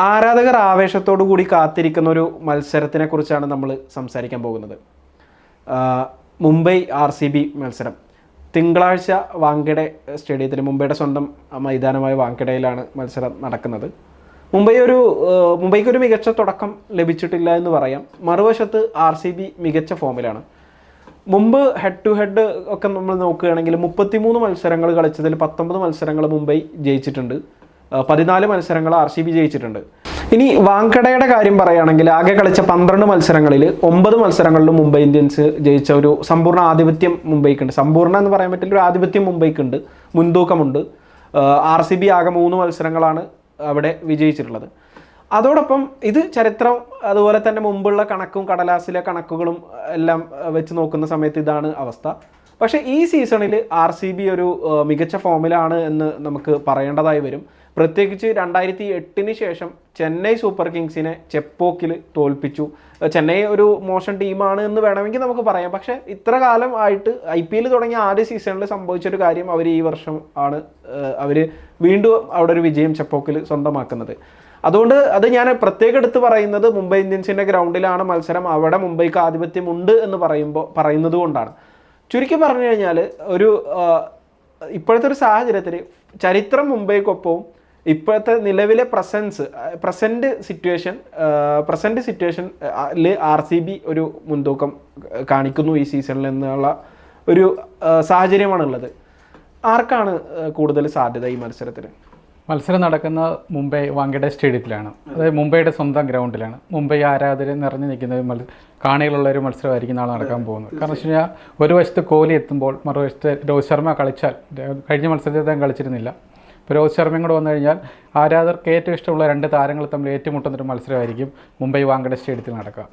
ആരാധകർ ആവേശത്തോടു കൂടി കാത്തിരിക്കുന്ന ഒരു മത്സരത്തിനെ കുറിച്ചാണ് നമ്മൾ സംസാരിക്കാൻ പോകുന്നത്. മുംബൈ RCB മത്സരം തിങ്കളാഴ്ച വാങ്കഡെ സ്റ്റേഡിയത്തിൽ, മുംബൈയുടെ സ്വന്തം മൈതാനമായ വാങ്കഡയിലാണ് മത്സരം നടക്കുന്നത്. മുംബൈക്കൊരു മികച്ച തുടക്കം ലഭിച്ചിട്ടില്ല എന്ന് പറയാം. മറുവശത്ത് RCB മികച്ച ഫോമിലാണ്. മുമ്പ് ഹെഡ് ടു ഹെഡ് ഒക്കെ നമ്മൾ നോക്കുകയാണെങ്കിൽ 33 മത്സരങ്ങൾ കളിച്ചതിൽ 19 മത്സരങ്ങൾ മുംബൈ ജയിച്ചിട്ടുണ്ട്, 14 മത്സരങ്ങൾ RCB ജയിച്ചിട്ടുണ്ട്. ഇനി വാങ്കഡയുടെ കാര്യം പറയുകയാണെങ്കിൽ ആകെ കളിച്ച 12 മത്സരങ്ങളിൽ 9 മത്സരങ്ങളിലും മുംബൈ ഇന്ത്യൻസ് ജയിച്ച ഒരു സമ്പൂർണ്ണ ആധിപത്യം മുംബൈക്കുണ്ട്. സമ്പൂർണ്ണ എന്ന് പറയാൻ പറ്റില്ല, ഒരു ആധിപത്യം മുംബൈക്കുണ്ട്, മുൻതൂക്കമുണ്ട്. RCB ആകെ 3 മത്സരങ്ങളാണ് അവിടെ വിജയിച്ചിട്ടുള്ളത്. അതോടൊപ്പം ഇത് ചരിത്രം, അതുപോലെ തന്നെ മുമ്പുള്ള കണക്കും കടലാസിലെ കണക്കുകളും എല്ലാം വെച്ച് നോക്കുന്ന സമയത്ത് ഇതാണ് അവസ്ഥ. പക്ഷേ ഈ സീസണിൽ RCB ഒരു മികച്ച ഫോമിലാണ് എന്ന് നമുക്ക് പറയേണ്ടതായി വരും. പ്രത്യേകിച്ച് 2008 ശേഷം ചെന്നൈ സൂപ്പർ കിങ്സിനെ ചെപ്പോക്കിൽ തോൽപ്പിച്ചു. ചെന്നൈ ഒരു മോശം ടീമാണ് എന്ന് വേണമെങ്കിൽ നമുക്ക് പറയാം. പക്ഷേ ഇത്ര കാലം ആയിട്ട് IPL തുടങ്ങിയ ആദ്യ സീസണിൽ സംഭവിച്ചൊരു കാര്യം, അവർ ഈ വർഷം ആണ് അവർ വീണ്ടും അവിടെ ഒരു വിജയം ചെപ്പോക്കിൽ സ്വന്തമാക്കുന്നത്. അതുകൊണ്ട് അത് ഞാൻ പ്രത്യേകം എടുത്ത് പറയുന്നത് മുംബൈ ഇന്ത്യൻസിൻ്റെ ഗ്രൗണ്ടിലാണ് മത്സരം, അവിടെ മുംബൈക്ക് ആധിപത്യം ഉണ്ട് എന്ന് പറയുന്നത് കൊണ്ടാണ്. ചുരുക്കി പറഞ്ഞു കഴിഞ്ഞാൽ ഇപ്പോഴത്തെ ഒരു സാഹചര്യത്തിൽ ചരിത്രം മുംബൈക്കൊപ്പവും ഇപ്പോഴത്തെ നിലവിലെ പ്രസൻറ്റ് സിറ്റുവേഷനിൽ RCB ഒരു മുൻതൂക്കം കാണിക്കുന്നു ഈ സീസണിൽ എന്നുള്ള ഒരു സാഹചര്യമാണുള്ളത്. ആർക്കാണ് കൂടുതൽ സാധ്യത ഈ മത്സരത്തിന്? മത്സരം നടക്കുന്ന മുംബൈ വാങ്കഡെ സ്റ്റേഡിയത്തിലാണ്, അതായത് മുംബൈയുടെ സ്വന്തം ഗ്രൗണ്ടിലാണ്. മുംബൈ ആരാധകർ നിറഞ്ഞു നിൽക്കുന്ന കാണികളുള്ള ഒരു മത്സരമായിരിക്കും നാളെ നടക്കാൻ പോകുന്നത്. കാരണം വെച്ച് കഴിഞ്ഞാൽ ഒരു വശത്ത് കോഹ്ലി എത്തുമ്പോൾ മറുവശത്ത് രോഹിത് ശർമ്മ കളിച്ചാൽ, കഴിഞ്ഞ മത്സരത്തിൽ അദ്ദേഹം കളിച്ചിരുന്നില്ല. ഇപ്പോൾ രോഹിത് ശർമ്മയും കൂടെ വന്നു കഴിഞ്ഞാൽ ആരാധകർക്ക് ഏറ്റവും ഇഷ്ടമുള്ള 2 താരങ്ങൾ തമ്മിൽ ഏറ്റുമുട്ടുന്നൊരു മത്സരമായിരിക്കും മുംബൈ വാങ്കഡെ സ്റ്റേഡിയത്തിൽ നടക്കുക.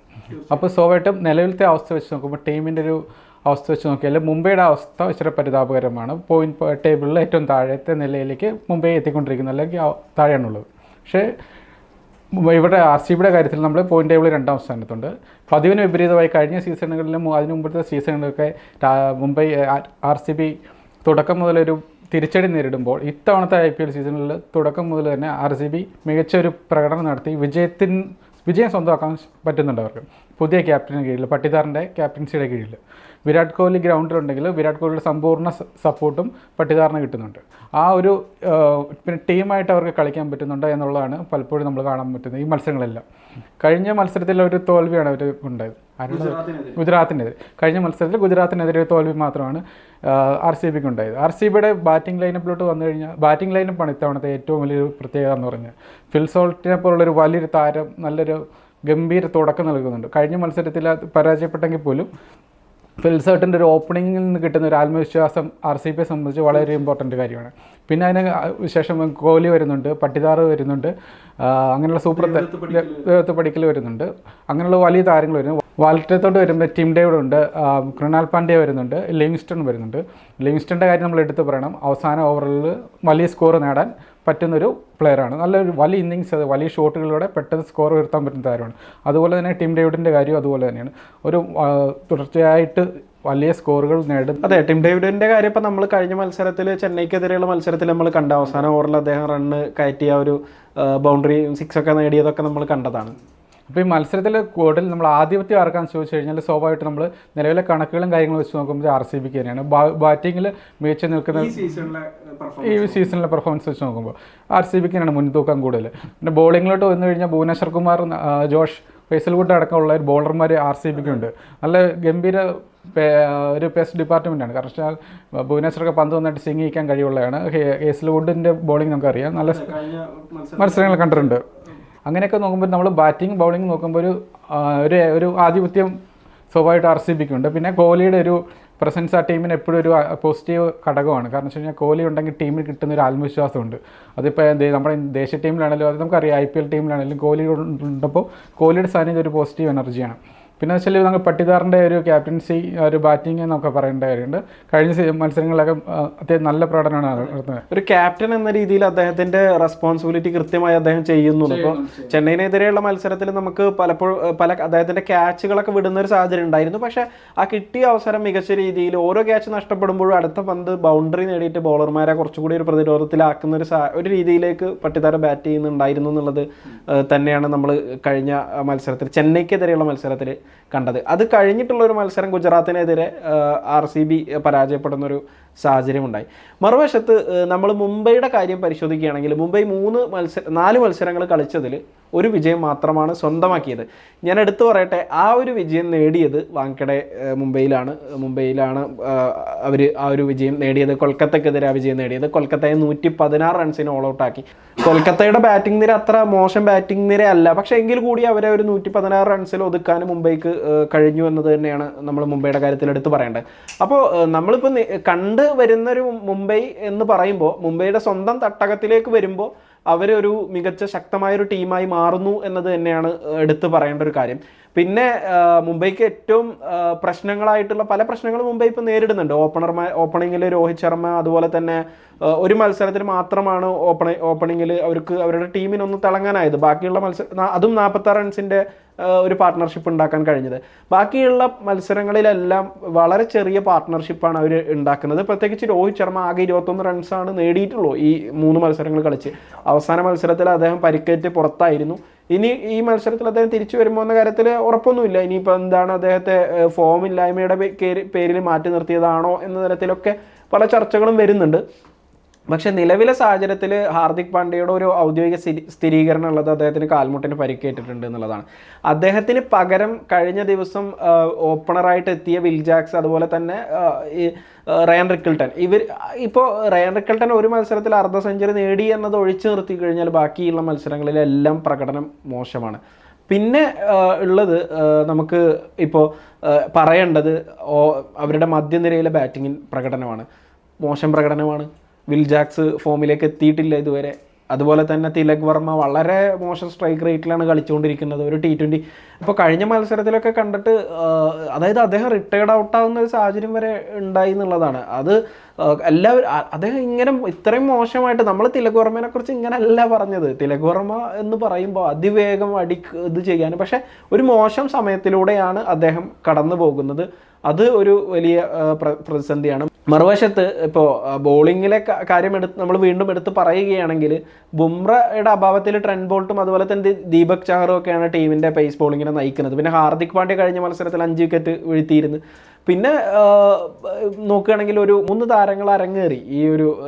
അപ്പോൾ സ്വാഭാവികമായിട്ടും നിലവിലത്തെ അവസ്ഥ വെച്ച് നോക്കുമ്പോൾ, ടീമിൻ്റെ ഒരു അവസ്ഥ വെച്ച് നോക്കിയാൽ മുംബൈയുടെ അവസ്ഥ ഇച്ചിരി പരിതാപകരമാണ്. പോയിന്റ് ടേബിളിൽ ഏറ്റവും താഴത്തെ നിലയിലേക്ക് മുംബൈ എത്തിക്കൊണ്ടിരിക്കുന്നത്, അല്ലെങ്കിൽ താഴെയാണുള്ളത്. പക്ഷേ ഇവിടെ RCBയുടെ കാര്യത്തിൽ നമ്മൾ പോയിന്റ് ടേബിളിൽ 2ാം സ്ഥാനത്തുണ്ട്. പതിവിന് വിപരീതമായി കഴിഞ്ഞ സീസണുകളിലും അതിന് മുമ്പത്തെ സീസണുകളിലൊക്കെ മുംബൈ RCB തുടക്കം മുതലൊരു തിരിച്ചടി നേരിടുമ്പോൾ ഇത്തവണത്തെ IPL സീസണിൽ തുടക്കം മുതൽ തന്നെ RCB മികച്ച ഒരു പ്രകടനം നടത്തി വിജയം സ്വന്തമാക്കാൻ പറ്റുന്നുണ്ട് അവർക്ക്. പുതിയ ക്യാപ്റ്റന് കീഴിൽ, പട്ടിദാറിൻ്റെ ക്യാപ്റ്റൻസിയുടെ കീഴിൽ വിരാട് കോഹ്ലി ഗ്രൗണ്ടിലുണ്ടെങ്കിൽ വിരാട് കോഹ്ലിയുടെ സമ്പൂർണ്ണ സപ്പോർട്ടും പട്ടിദാറിന് കിട്ടുന്നുണ്ട്. ആ ഒരു പിന്നെ ടീമായിട്ട് അവർക്ക് കളിക്കാൻ പറ്റുന്നുണ്ട് എന്നുള്ളതാണ് പലപ്പോഴും നമ്മൾ കാണാൻ പറ്റുന്നത് ഈ മത്സരങ്ങളെല്ലാം. കഴിഞ്ഞ മത്സരത്തിൽ ഒരു തോൽവിയാണ് അവർ ഉണ്ടായത്, ഗുജറാത്തിനെതിരെ. കഴിഞ്ഞ മത്സരത്തിൽ ഗുജറാത്തിനെതിരെ ഒരു തോൽവി മാത്രമാണ് RCBക്ക് ഉണ്ടായത്. RCBയുടെ ബാറ്റിംഗ് ലൈനപ്പിലോട്ട് വന്നു കഴിഞ്ഞാൽ, ബാറ്റിംഗ് ലൈനപ്പാണ് ഇത്തവണത്തെ ഏറ്റവും വലിയൊരു പ്രത്യേകത എന്ന് പറഞ്ഞാൽ. ഫിൽ സോൾട്ടിനെ പോലുള്ളൊരു വലിയൊരു താരം നല്ലൊരു ഗംഭീര തുടക്കം നൽകുന്നുണ്ട്. കഴിഞ്ഞ മത്സരത്തിൽ പരാജയപ്പെട്ടെങ്കിൽ പോലും ഫിൽ സോൾട്ടിൻ്റെ ഒരു ഓപ്പണിങ്ങിൽ നിന്ന് കിട്ടുന്ന ഒരു ആത്മവിശ്വാസം RCBയെ സംബന്ധിച്ച് വളരെ ഇമ്പോർട്ടൻ്റ് കാര്യമാണ്. പിന്നെ അതിന് ശേഷം കോഹ്ലി വരുന്നുണ്ട്, പട്ടിദാർ വരുന്നുണ്ട്, അങ്ങനെയുള്ള സൂപ്പർ പടിക്കൽ വരുന്നുണ്ട്, അങ്ങനെയുള്ള വലിയ താരങ്ങൾ വരുന്നു. വാൽറ്റത്തോട്ട് വരുമ്പോൾ ടിം ഡേവിഡ് ഉണ്ട്, കൃണാൽ പാണ്ഡ്യ വരുന്നുണ്ട്, ലിവിങ്സ്റ്റൺ വരുന്നുണ്ട്. ലിവിങ്സ്റ്റൻ്റെ കാര്യം നമ്മൾ എടുത്ത് പറയണം. അവസാന ഓവറിൽ വലിയ സ്കോർ നേടാൻ പറ്റുന്നൊരു പ്ലെയറാണ്. നല്ലൊരു വലിയ ഇന്നിങ്സ്, വലിയ ഷോട്ടുകളിലൂടെ പെട്ടെന്ന് സ്കോർ ഉയർത്താൻ പറ്റുന്ന താരമാണ്. അതുപോലെ തന്നെ ടിം ഡേവിഡിൻ്റെ കാര്യം അതുപോലെ തന്നെയാണ്. ഒരു തുടർച്ചയായിട്ട് വലിയ സ്കോറുകൾ നേടും. അതെ, ടിം ഡേവിഡിൻ്റെ കാര്യം ഇപ്പം നമ്മൾ കഴിഞ്ഞ മത്സരത്തിൽ, ചെന്നൈക്കെതിരെയുള്ള മത്സരത്തിൽ നമ്മൾ കണ്ട അവസാന ഓവറിൽ അദ്ദേഹം റണ്ണ് കയറ്റിയ ഒരു ബൗണ്ടറി 6 ഒക്കെ നേടിയതൊക്കെ നമ്മൾ കണ്ടതാണ്. അപ്പോൾ ഈ മത്സരത്തിൽ കൂടുതൽ നമ്മൾ ആധിപത്യം ആർക്കാന്ന് ചോദിച്ചു കഴിഞ്ഞാൽ സ്വാഭാവികമായിട്ട് നമ്മൾ നിലവിലെ കണക്കുകളും കാര്യങ്ങളും വെച്ച് നോക്കുമ്പോൾ RCBക്ക് തന്നെയാണ്. ബാറ്റിങ്ങിൽ മികച്ചു നിൽക്കുന്ന ഈ സീസണിലെ പെർഫോമൻസ് വെച്ച് നോക്കുമ്പോൾ RCBക്ക് തന്നെയാണ് മുൻതൂക്കം കൂടുതൽ. പിന്നെ ബോളിങ്ങിലോട്ട് വന്നു കഴിഞ്ഞാൽ ഭുവനേശ്വർ കുമാർ, ജോഷ് ഹേസൽവുഡ് അടക്കമുള്ള ഒരു ബോളർമാർ RCBക്ക് ഉണ്ട്. നല്ല ഗംഭീര ഒരു പേസ് ഡിപ്പാർട്ട്മെൻറ്റാണ്. കാരണം ഭുവനേശ്വർക്ക് പന്ത് വന്നിട്ട് സ്വിങ് ചെയ്യിക്കാൻ കഴിവുള്ളതാണ്. ഹേസൽവുഡിൻ്റെ ബോളിംഗ് നമുക്കറിയാം, നല്ല മത്സരങ്ങൾ കണ്ടിട്ടുണ്ട്. അങ്ങനെയൊക്കെ നോക്കുമ്പോൾ നമ്മൾ ബാറ്റിംഗ് ബൗളിംഗ് നോക്കുമ്പോൾ ഒരു ആധിപത്യം സ്വാഭാവികമായിട്ട് RCBക്ക് ഉണ്ട്. പിന്നെ കോഹ്ലിയുടെ ഒരു പ്രസൻസ് ആ ടീമിന് എപ്പോഴും ഒരു പോസിറ്റീവ് ഘടകമാണ്. കാരണം വെച്ച് കഴിഞ്ഞാൽ കോഹ്ലി ഉണ്ടെങ്കിൽ ടീമിന് കിട്ടുന്ന ഒരു ആത്മവിശ്വാസമുണ്ട്. അതിപ്പോൾ നമ്മുടെ ദേശീയ ടീമിലാണെങ്കിലും അത് നമുക്കറിയാം, IPL ടീമിലാണെങ്കിലും കോഹ്ലി ഉണ്ടപ്പോൾ കോഹ്ലിയുടെ സാന്നിധ്യം ഒരു പോസിറ്റീവ് എനർജിയാണ്. പിന്നെ വെച്ചാൽ നമുക്ക് പട്ടിദാറിൻ്റെ ഒരു ക്യാപ്റ്റൻസി ഒരു ബാറ്റിംഗ് എന്നൊക്കെ പറയേണ്ട കാര്യമുണ്ട്. കഴിഞ്ഞ മത്സരങ്ങളിലൊക്കെ അത്യാവശ്യം നല്ല പ്രകടനമാണ് നടത്തുന്നത്. ഒരു ക്യാപ്റ്റൻ എന്ന രീതിയിൽ അദ്ദേഹത്തിന്റെ റെസ്പോൺസിബിലിറ്റി കൃത്യമായി അദ്ദേഹം ചെയ്യുന്നുണ്ട്. ഇപ്പോൾ ചെന്നൈയിനെതിരെയുള്ള മത്സരത്തിൽ നമുക്ക് പലപ്പോഴും അദ്ദേഹത്തിന്റെ ക്യാച്ചുകളൊക്കെ വിടുന്ന ഒരു സാഹചര്യം ഉണ്ടായിരുന്നു. പക്ഷെ ആ കിട്ടിയ അവസരം മികച്ച രീതിയിൽ ഓരോ ക്യാച്ച് നഷ്ടപ്പെടുമ്പോഴും അടുത്ത പന്ത് ബൗണ്ടറി നേടിയിട്ട് ബോളർമാരെ കുറച്ചുകൂടി ഒരു പ്രതിരോധത്തിലാക്കുന്ന ഒരു രീതിയിലേക്ക് പട്ടിദാർ ബാറ്റ് ചെയ്യുന്നുണ്ടായിരുന്നു എന്നുള്ളത് തന്നെയാണ് നമ്മൾ കഴിഞ്ഞ മത്സരത്തിൽ ചെന്നൈക്കെതിരെയുള്ള മത്സരത്തിൽ കണ്ടത്. അത് കഴിഞ്ഞിട്ടുള്ള ഒരു മത്സരം ഗുജറാത്തിനെതിരെ RCB പരാജയപ്പെടുന്നൊരു സാഹചര്യമുണ്ടായി. മറുവശത്ത് നമ്മൾ മുംബൈയുടെ കാര്യം പരിശോധിക്കുകയാണെങ്കിൽ മുംബൈ 4 മത്സരങ്ങൾ കളിച്ചതിൽ ഒരു വിജയം മാത്രമാണ് സ്വന്തമാക്കിയത്. ഞാൻ എടുത്തു പറയട്ടെ, ആ ഒരു വിജയം നേടിയത് വാങ്കഡെ മുംബൈയിലാണ് അവർ ആ ഒരു വിജയം നേടിയത്. കൊൽക്കത്തക്കെതിരെ ആ വിജയം നേടിയത്. കൊൽക്കത്തയെ 116 റൺസിന് ഓൾ ഔട്ടാക്കി. കൊൽക്കത്തയുടെ ബാറ്റിംഗ് നിര അത്ര മോശം ബാറ്റിംഗ് നിര അല്ല, പക്ഷേ എങ്കിൽ കൂടി അവരെ ഒരു 116 റൺസിൽ ഒതുക്കാൻ മുംബൈക്ക് കഴിഞ്ഞു എന്നത് തന്നെയാണ് നമ്മൾ മുംബൈയുടെ കാര്യത്തിൽ എടുത്ത് പറയേണ്ടത്. അപ്പോൾ നമ്മളിപ്പോൾ കണ്ട് വരുന്നൊരു മുംബൈ എന്ന് പറയുമ്പോൾ മുംബൈയുടെ സ്വന്തം തട്ടകത്തിലേക്ക് വരുമ്പോൾ അവരൊരു മികച്ച ശക്തമായൊരു ടീമായി മാറുന്നു എന്നത് തന്നെയാണ് എടുത്തു പറയേണ്ട ഒരു കാര്യം. പിന്നെ മുംബൈക്ക് ഏറ്റവും പ്രശ്നങ്ങളായിട്ടുള്ള പല പ്രശ്നങ്ങളും മുംബൈ ഇപ്പോൾ നേരിടുന്നുണ്ട്. ഓപ്പണിങ്ങിൽ രോഹിത് ശർമ്മ, അതുപോലെ തന്നെ ഒരു മത്സരത്തിന് മാത്രമാണ് ഓപ്പണിങ്ങിൽ അവരുടെ ടീമിനൊന്ന് തിളങ്ങാനായത്. ബാക്കിയുള്ള അതും 46 റൺസിൻ്റെ ഒരു പാർട്ട്ണർഷിപ്പ് ഉണ്ടാക്കാൻ കഴിഞ്ഞത്. ബാക്കിയുള്ള മത്സരങ്ങളിലെല്ലാം വളരെ ചെറിയ പാർട്ട്ണർഷിപ്പാണ് അവർ ഉണ്ടാക്കുന്നത്. പ്രത്യേകിച്ച് രോഹിത് ശർമ്മ ആകെ 21 റൺസാണ് നേടിയിട്ടുള്ളൂ ഈ 3 മത്സരങ്ങൾ കളിച്ച്. അവസാന മത്സരത്തിൽ അദ്ദേഹം പരിക്കേറ്റ് പുറത്തായിരുന്നു. ഇനി ഈ മത്സരത്തിൽ അദ്ദേഹം തിരിച്ചു വരുമ്പോൾ എന്ന കാര്യത്തിൽ ഉറപ്പൊന്നുമില്ല. ഇനിയിപ്പോൾ എന്താണ് അദ്ദേഹത്തെ ഫോമില്ലായ്മയുടെ പേരിൽ മാറ്റി നിർത്തിയതാണോ എന്ന തരത്തിലൊക്കെ പല ചർച്ചകളും വരുന്നുണ്ട്. പക്ഷെ നിലവിലെ സാഹചര്യത്തിൽ ഹാർദിക് പാണ്ഡ്യയുടെ ഒരു ഔദ്യോഗിക സ്ഥിരീകരണം ഉള്ളത് അദ്ദേഹത്തിന് കാൽമുട്ടിന് പരിക്കേറ്റിട്ടുണ്ട് എന്നുള്ളതാണ്. അദ്ദേഹത്തിന് പകരം കഴിഞ്ഞ ദിവസം ഓപ്പണറായിട്ട് എത്തിയ വിൽ ജാക്സ്, അതുപോലെ തന്നെ റയൻ റിക്കിൾട്ടൺ, ഇപ്പോൾ റയൻ റിക്കിൾട്ടൺ ഒരു മത്സരത്തിൽ അർദ്ധ സെഞ്ചുറി നേടി എന്നത് ഒഴിച്ചു നിർത്തി കഴിഞ്ഞാൽ ബാക്കിയുള്ള മത്സരങ്ങളിലെല്ലാം പ്രകടനം മോശമാണ്. പിന്നെ ഉള്ളത് നമുക്ക് ഇപ്പോൾ പറയേണ്ടത് അവരുടെ മധ്യനിരയിലെ ബാറ്റിങ്ങിൻ പ്രകടനമാണ്. മോശം പ്രകടനമാണ്. വിൽ ജാക്സ് ഫോമിലേക്ക് എത്തിയിട്ടില്ല ഇതുവരെ. അതുപോലെ തന്നെ തിലക് വർമ്മ വളരെ മോശം സ്ട്രൈക്ക് റേറ്റിലാണ് കളിച്ചുകൊണ്ടിരിക്കുന്നത്. ഒരു T20 ഇപ്പോൾ കഴിഞ്ഞ മത്സരത്തിലൊക്കെ കണ്ടിട്ട് അതായത് അദ്ദേഹം റിട്ടയർഡ് ഔട്ടാകുന്ന ഒരു സാഹചര്യം വരെ ഉണ്ടായി എന്നുള്ളതാണ്. അത് എല്ലാവരും അദ്ദേഹം ഇത്രയും മോശമായിട്ട് നമ്മൾ തിലക് വർമ്മനെ കുറിച്ച് ഇങ്ങനെയല്ല പറഞ്ഞത്. തിലക് വർമ്മ എന്ന് പറയുമ്പോൾ അതിവേഗം ഇത് ചെയ്യാൻ, പക്ഷേ ഒരു മോശം സമയത്തിലൂടെയാണ് അദ്ദേഹം കടന്നു പോകുന്നത്. അത് ഒരു വലിയ പ്രതിസന്ധിയാണ്. മറുവശത്ത് ഇപ്പോൾ ബോളിങ്ങിലെ കാര്യം നമ്മൾ വീണ്ടും എടുത്ത് പറയുകയാണെങ്കിൽ ബുംറയുടെ അഭാവത്തിൽ ട്രെന്റ് ബോൾട്ടും അതുപോലെ തന്നെ ദീപക് ചഹറും ഒക്കെയാണ് ടീമിൻ്റെ പേസ് ബോളിങ്ങിനെ നയിക്കുന്നത്. പിന്നെ ഹാർദിക് പാണ്ഡ്യ കഴിഞ്ഞ മത്സരത്തിൽ 5 വിക്കറ്റ് വീഴ്ത്തിയിരുന്നു. പിന്നെ നോക്കുകയാണെങ്കിൽ ഒരു 3 താരങ്ങൾ അരങ്ങേറി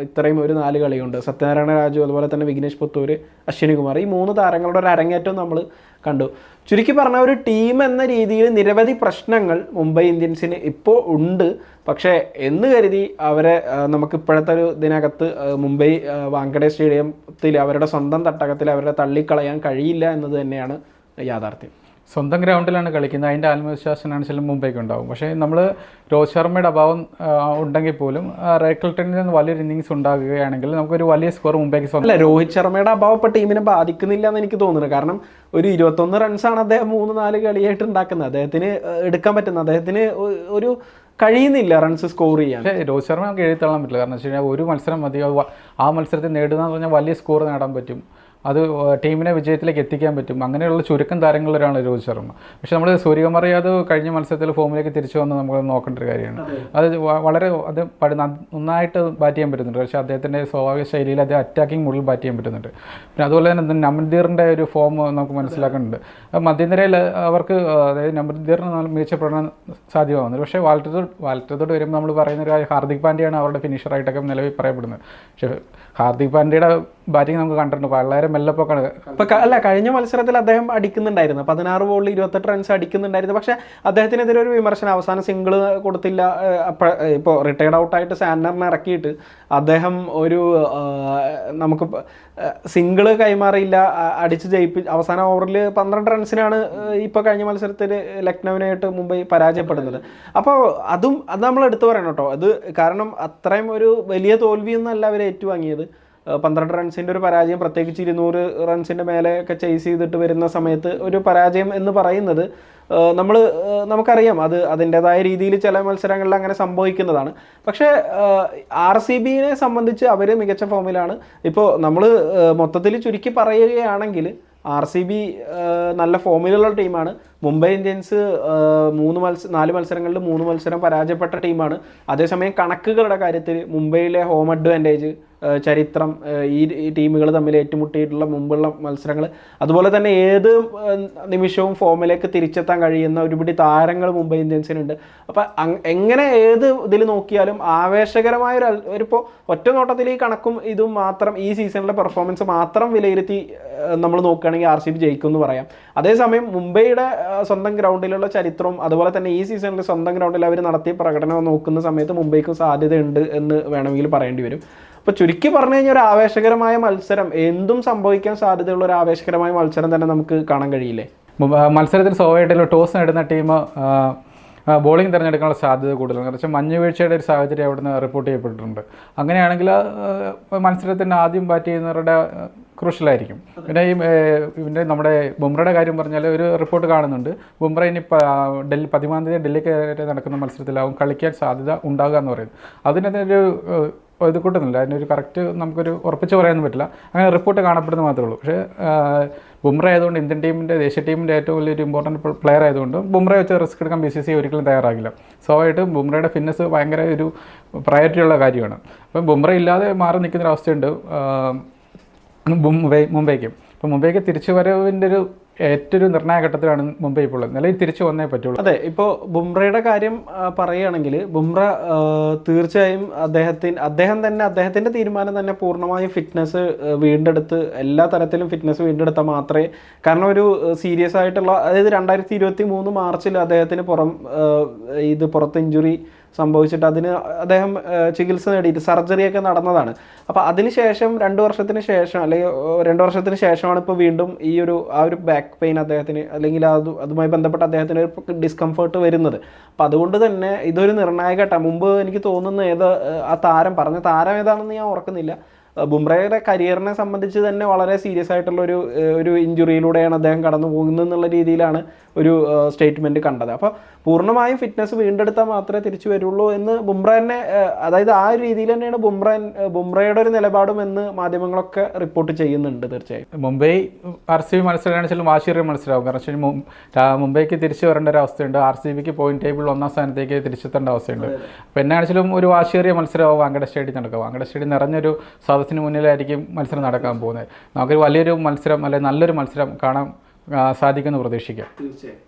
ഇത്രയും ഒരു 4 കളിയുണ്ട്. സത്യനാരായണ രാജു, അതുപോലെ തന്നെ വിഘ്നേഷ് പുത്തൂർ, അശ്വിനി കുമാർ, ഈ 3 താരങ്ങളുടെ ഒരു അരങ്ങേറ്റം നമ്മൾ കണ്ടു. ചുരുക്കി പറഞ്ഞ ഒരു ടീം എന്ന രീതിയിൽ നിരവധി പ്രശ്നങ്ങൾ മുംബൈ ഇന്ത്യൻസിന് ഇപ്പോൾ ഉണ്ട്. പക്ഷേ എന്ന് കരുതി അവരെ നമുക്ക് ഇപ്പോഴത്തെ ഒരു ഇതിനകത്ത് മുംബൈ വാങ്കഡെ സ്റ്റേഡിയത്തിൽ അവരുടെ സ്വന്തം തട്ടകത്തിൽ അവരെ തള്ളിക്കളയാൻ കഴിയില്ല എന്നത് തന്നെയാണ് യാഥാർത്ഥ്യം. സ്വന്തം ഗ്രൗണ്ടിലാണ് കളിക്കുന്നത്, അതിൻ്റെ ആത്മവിശ്വാസമാണ് ചില മുംബൈക്ക് ഉണ്ടാവും. പക്ഷേ നമ്മൾ രോഹിത് ശർമ്മയുടെ അഭാവം ഉണ്ടെങ്കിൽ പോലും റിക്കിൾട്ടണിൽ നിന്ന് വലിയൊരു ഇന്നിങ്സ് ഉണ്ടാകുകയാണെങ്കിൽ നമുക്കൊരു വലിയ സ്കോർ മുംബൈക്ക് സ്വന്തം. അല്ല, രോഹിത് ശർമ്മയുടെ അഭാവം ഇപ്പോൾ ടീമിനെ ബാധിക്കുന്നില്ല എന്ന് എനിക്ക് തോന്നുന്നു. കാരണം ഒരു 21 റൺസാണ് അദ്ദേഹം 3-4 കളിയായിട്ട് ഉണ്ടാക്കുന്നത്. അദ്ദേഹത്തിന് എടുക്കാൻ പറ്റുന്നത്, അദ്ദേഹത്തിന് ഒരു കഴിയുന്നില്ല റൺസ് സ്കോർ ചെയ്യാൻ. പക്ഷേ രോഹിത് ശർമ്മ നമുക്ക് എഴുതിത്തള്ളാൻ പറ്റില്ല. കാരണം വെച്ച് കഴിഞ്ഞാൽ ഒരു മത്സരം മതി, ആ മത്സരത്തിൽ നേടുക എന്ന് പറഞ്ഞാൽ വലിയ സ്കോർ നേടാൻ പറ്റും. അത് ടീമിനെ വിജയത്തിലേക്ക് എത്തിക്കാൻ പറ്റും. അങ്ങനെയുള്ള ചുരുക്കം താരങ്ങളിലൊരാണ് രോഹിത് ശർമ്മ. പക്ഷെ നമ്മൾ സൂര്യകുമാർ യാദവ് കഴിഞ്ഞ മത്സരത്തിൽ ഫോമിലേക്ക് തിരിച്ചു വന്ന് നമ്മൾ നോക്കേണ്ട ഒരു കാര്യമാണ്. അത് വളരെ നന്നായിട്ട് ബാറ്റ് ചെയ്യാൻ പറ്റുന്നുണ്ട്. പക്ഷേ അദ്ദേഹത്തിൻ്റെ സ്വാഭാവിക ശൈലിയിൽ അദ്ദേഹം അറ്റാക്കിംഗ് മോഡിൽ ബാറ്റ് ചെയ്യാൻ പറ്റുന്നുണ്ട്. പിന്നെ അതുപോലെ തന്നെ നമൻദീറിൻ്റെ ഒരു ഫോം നമുക്ക് മനസ്സിലാക്കുന്നുണ്ട്. മധ്യനിരയിൽ അവർക്ക്, അതായത് നമൻദീറിന് മികച്ച പ്രകടനം സാധ്യമാകുന്നത്. പക്ഷേ വാൽറ്ററോട് വരുമ്പോൾ നമ്മൾ പറയുന്ന ഒരു ഹാർദിക് പാണ്ഡ്യയാണ് അവരുടെ ഫിനിഷറായിട്ടൊക്കെ നിലവിൽ പറയപ്പെടുന്നത്. പക്ഷേ ഹാർദിക് പാണ്ഡ്യയുടെ ബാറ്റിംഗ് നമുക്ക് കണ്ടിട്ടുണ്ട്, വളരെ മെല്ലപ്പൊക്കാണ്. അല്ല, കഴിഞ്ഞ മത്സരത്തിൽ അദ്ദേഹം അടിക്കുന്നുണ്ടായിരുന്നു, 16 ബോളിൽ 28 റൺസ് അടിക്കുന്നുണ്ടായിരുന്നു. പക്ഷേ അദ്ദേഹത്തിനെതിരെ ഒരു വിമർശനം, അവസാനം സിംഗിൾ കൊടുത്തില്ല. ഇപ്പോൾ റിട്ടയർഡ് ഔട്ടായിട്ട് സാൻഡറിനെ ഇറക്കിയിട്ട് അദ്ദേഹം നമുക്ക് സിംഗിള് കൈമാറിയില്ല, അടിച്ച് അവസാന ഓവറിൽ 12 റൺസിനാണ് ഇപ്പോൾ കഴിഞ്ഞ മത്സരത്തിൽ ലക്നൌവിനായിട്ട് മുംബൈ പരാജയപ്പെടുന്നത്. അപ്പോൾ അത് നമ്മൾ എടുത്തു പറയണം കേട്ടോ. അത് കാരണം അത്രയും ഒരു വലിയ തോൽവിയൊന്നും അല്ല അവർ ഏറ്റുവാങ്ങിയത്. 12 റൺസിൻ്റെ ഒരു പരാജയം, പ്രത്യേകിച്ച് 200 റൺസിൻ്റെ മേലെയൊക്കെ ചേസ് ചെയ്തിട്ട് വരുന്ന സമയത്ത് ഒരു പരാജയം എന്ന് പറയുന്നത് നമുക്കറിയാം അത് അതിൻ്റെതായ രീതിയിൽ ചില മത്സരങ്ങളിൽ അങ്ങനെ സംഭവിക്കുന്നതാണ്. പക്ഷേ RCB സംബന്ധിച്ച് അവർ മികച്ച ഫോമിലാണ്. ഇപ്പോൾ നമ്മൾ മൊത്തത്തിൽ ചുരുക്കി പറയുകയാണെങ്കിൽ RCB നല്ല ഫോമിലുള്ള ടീമാണ്. മുംബൈ ഇന്ത്യൻസ് 4 മത്സരങ്ങളിൽ 3 മത്സരം പരാജയപ്പെട്ട ടീമാണ്. അതേസമയം കണക്കുകളുടെ കാര്യത്തിൽ മുംബൈയിലെ ഹോം അഡ്വാൻറ്റേജ്, ചരിത്രം, ഈ ടീമുകൾ തമ്മിൽ ഏറ്റുമുട്ടിയിട്ടുള്ള മുമ്പുള്ള മത്സരങ്ങൾ, അതുപോലെ തന്നെ ഏത് നിമിഷവും ഫോമിലേക്ക് തിരിച്ചെത്താൻ കഴിയുന്ന ഒരുപിടി താരങ്ങൾ മുംബൈ ഇന്ത്യൻസിനുണ്ട്. അപ്പം എങ്ങനെ ഏത് ഇതിൽ നോക്കിയാലും ആവേശകരമായ ഇപ്പോൾ ഒറ്റ നോട്ടത്തിൽ ഈ കണക്കും ഇതും മാത്രം ഈ സീസണിലെ പെർഫോമൻസ് മാത്രം വിലയിരുത്തി നമ്മൾ നോക്കുകയാണെങ്കിൽ RCB ജയിക്കും എന്ന് പറയാം. അതേസമയം മുംബൈയുടെ സ്വന്തം ഗ്രൗണ്ടിലുള്ള ചരിത്രവും അതുപോലെ തന്നെ ഈ സീസണിൽ സ്വന്തം ഗ്രൗണ്ടിൽ അവർ നടത്തിയ പ്രകടനം നോക്കുന്ന സമയത്ത് മുംബൈക്കും സാധ്യതയുണ്ട് എന്ന് വേണമെങ്കിൽ പറയേണ്ടി വരും. അപ്പോൾ ചുരുക്കി പറഞ്ഞു കഴിഞ്ഞാൽ ഒരു ആവേശകരമായ മത്സരം, എന്തും സംഭവിക്കാൻ സാധ്യതയുള്ള ഒരു ആവേശകരമായ മത്സരം തന്നെ നമുക്ക് കാണാൻ കഴിയില്ലേ? മത്സരത്തിൽ സ്വാഭാവികമായിട്ടുള്ള ടോസ് നേടുന്ന ടീം ബോളിംഗ് തിരഞ്ഞെടുക്കാനുള്ള സാധ്യത കൂടുതലാണ്. കുറച്ച് മഞ്ഞുവീഴ്ചയുടെ ഒരു സാഹചര്യം അവിടുന്ന് റിപ്പോർട്ട് ചെയ്യപ്പെട്ടിട്ടുണ്ട്. അങ്ങനെയാണെങ്കിൽ മത്സരത്തിന് ആദ്യം ബാറ്റ് ചെയ്യുന്നവരുടെ ക്രൂഷ്യലായിരിക്കും. പിന്നെ നമ്മുടെ ബുംറയുടെ കാര്യം പറഞ്ഞാൽ ഒരു റിപ്പോർട്ട് കാണുന്നുണ്ട്, ബുംറ ഇനി 13-ാം തീയതി ഡൽഹിക്ക് നടക്കുന്ന മത്സരത്തിലാവും കളിക്കാൻ സാധ്യത ഉണ്ടാകുക എന്ന് പറയുന്നത്. അതിനൊരു ഇത് കൂട്ടുന്നില്ല, അതിനൊരു കറക്റ്റ് നമുക്കൊരു ഉറപ്പിച്ച് പറയാനൊന്നും പറ്റില്ല. അങ്ങനെ റിപ്പോർട്ട് കാണപ്പെടുന്നത് മാത്രമേ ഉള്ളൂ. പക്ഷേ ബുംറ ആയതുകൊണ്ട് ഇന്ത്യൻ ടീമിൻ്റെ, ദേശീയ ടീമിൻ്റെ ഏറ്റവും വലിയൊരു ഇമ്പോർട്ടൻറ്റ് പ്ലെയർ ആയതുകൊണ്ട് ബുംറയെ വെച്ച് റിസ്ക് എടുക്കാൻ BCCI ഒരിക്കലും തയ്യാറാകില്ല. സ്വാഭാവികമായിട്ടും ബുംറയുടെ ഫിറ്റ്നസ് ഭയങ്കര ഒരു പ്രയോറിറ്റി ഉള്ള കാര്യമാണ്. അപ്പം ബുംറ ഇല്ലാതെ മാറി നിൽക്കുന്നൊരവസ്ഥയുണ്ട് മുംബൈക്ക്. അപ്പോൾ മുംബൈക്ക് തിരിച്ചു വരവിൻ്റെ ഏറ്റവും നിർണായക ഘട്ടത്തിലാണ് മുംബൈ ഇപ്പോൾ ഉള്ളത്. നിലയിൽ തിരിച്ചു വന്നേ പറ്റുള്ളൂ. അതെ, ഇപ്പോൾ ബുംറയുടെ കാര്യം പറയുകയാണെങ്കിൽ ബുംറ തീർച്ചയായും അദ്ദേഹത്തിൻ്റെ തീരുമാനം തന്നെ പൂർണ്ണമായും ഫിറ്റ്നസ് വീണ്ടെടുത്ത് എല്ലാ തരത്തിലും ഫിറ്റ്നസ് വീണ്ടെടുത്താൽ മാത്രമേ, കാരണം ഒരു സീരിയസ് ആയിട്ടുള്ള, അതായത് 2023 മാർച്ചിൽ അദ്ദേഹത്തിന് പുറത്ത് ഇഞ്ചുറി സംഭവിച്ചിട്ട് അതിന് അദ്ദേഹം ചികിത്സ നേടിയിട്ട് സർജറിയൊക്കെ നടന്നതാണ്. അപ്പോൾ അതിനുശേഷം 2 വർഷത്തിന് ശേഷം അല്ലെങ്കിൽ 2 വർഷത്തിന് ശേഷമാണ് ഇപ്പോൾ വീണ്ടും ആ ഒരു ബാക്ക് പെയിൻ അദ്ദേഹത്തിന്, അല്ലെങ്കിൽ അതുമായി ബന്ധപ്പെട്ട് അദ്ദേഹത്തിന് ഒരു ഡിസ്കംഫേർട്ട് വരുന്നത്. അപ്പം അതുകൊണ്ട് തന്നെ ഇതൊരു നിർണായക ഘട്ടം. മുമ്പ് എനിക്ക് തോന്നുന്നു ആ താരം ഏതാണെന്ന് ഞാൻ ഓർക്കുന്നില്ല, ബുംറയുടെ കരിയറിനെ സംബന്ധിച്ച് തന്നെ വളരെ സീരിയസ് ആയിട്ടുള്ള ഒരു ഇഞ്ചുറിയിലൂടെയാണ് അദ്ദേഹം കടന്നു പോകുന്നത് എന്നുള്ള രീതിയിലാണ് ഒരു സ്റ്റേറ്റ്മെൻറ്റ് കണ്ടത്. അപ്പോൾ പൂർണ്ണമായും ഫിറ്റ്നസ് വീണ്ടെടുത്താൽ മാത്രമേ തിരിച്ചു വരുള്ളൂ എന്ന് ബുംറ തന്നെ, അതായത് ആ ഒരു രീതിയിൽ തന്നെയാണ് ബുംറയുടെ ഒരു നിലപാടും എന്ന് മാധ്യമങ്ങളൊക്കെ റിപ്പോർട്ട് ചെയ്യുന്നുണ്ട്. തീർച്ചയായും മുംബൈ RCB മത്സരമാണെങ്കിലും വാശിയേറിയ മത്സരമാകും. കാരണം മുംബൈക്ക് തിരിച്ചു വരേണ്ട ഒരു അവസ്ഥയുണ്ട്, RCBക്ക് പോയിന്റ് ടേബിൾ 1ാം സ്ഥാനത്തേക്ക് തിരിച്ചെത്തേണ്ട അവസ്ഥയുണ്ട്. അപ്പോൾ എന്നാണെങ്കിലും ഒരു വാശിയേറിയ മത്സരമാകും വാങ്കഡെ സ്റ്റേഡിയം നടക്കുക. വാങ്കഡെ സ്റ്റേഡിയം നിറഞ്ഞൊരു സദസ്സിന് മുന്നിലായിരിക്കും മത്സരം നടക്കാൻ പോകുന്നത്. നമുക്കൊരു വലിയൊരു മത്സരം, അല്ലെങ്കിൽ നല്ലൊരു മത്സരം കാണാൻ സാധിക്കുമെന്ന് പ്രതീക്ഷിക്കാം. തീർച്ചയായും.